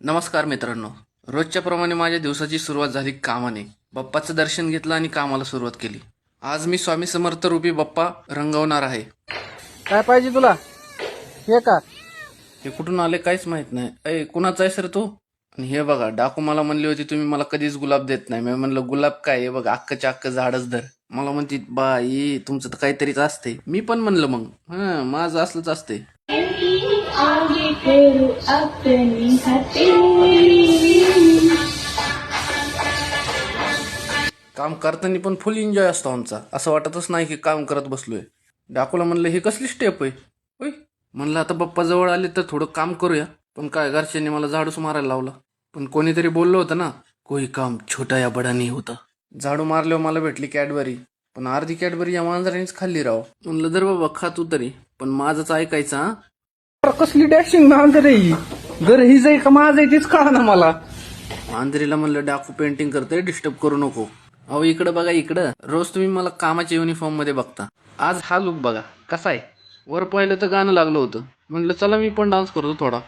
नमस्कार मित्रांनो. रोजच्या प्रमाणे माझ्या दिवसाची सुरुवात झाली कामाने. बाप्पाचं दर्शन घेतलं आणि कामाला सुरुवात केली. आज मी स्वामी समर्थ रूपी बाप्पा रंगवणार आहे. काय पाहिजे तुला? हे का? हे कुठून आले काहीच माहित नाही. कुणाचा आहे सर तो? आणि हे बघा, डाकू मला म्हणली होती तुम्ही मला कधीच गुलाब देत नाही. मी म्हणलं गुलाब काय, हे बघा अख्खच्या अख्खं झाडच धर. मला म्हणते बाई तुमचं तर काहीतरीच असते. मी पण म्हणलं मग माझं असलंच असते. आगे करो अपनी हथेली. काम करताना पण फुल एन्जॉय असतो आमचा. असं वाटतच नाही की काम करत बसलोय. डाकूला म्हणलं हे कसली स्टेप आहे होय. म्हणलं आता बाप्पा जवळ आले तर थोडं काम करूया. पण काय घरच्यांनी मला झाडूच मारायला लावला. पण कोणीतरी बोललं होतं ना, कोई काम छोटा या बडा नाही होता. झाडू मारल्यावर मला भेटली कॅडबरी. पण अर्धी कॅडबरी या मांजरानेच खाल्ली राव. म्हणलं जर बाबा खा तू तरी, पण माझंच ऐकायचं हा. अरे कसली डॅशिंग मांजर आहे ही. घर ही जाई का माझं आहे तेच कळा ना मला. मांजरीला म्हणलं डाकू पेंटिंग करतोय, डिस्टर्ब करू नको. अहो इकडं बघा इकडं. रोज तुम्ही मला कामाच्या युनिफॉर्म मध्ये बघता. आज हा लुक बघा कसा आहे. वर पाहिलं तर गाणं लागलं होतं. म्हणलं चला मी पण डान्स करतो थोडा.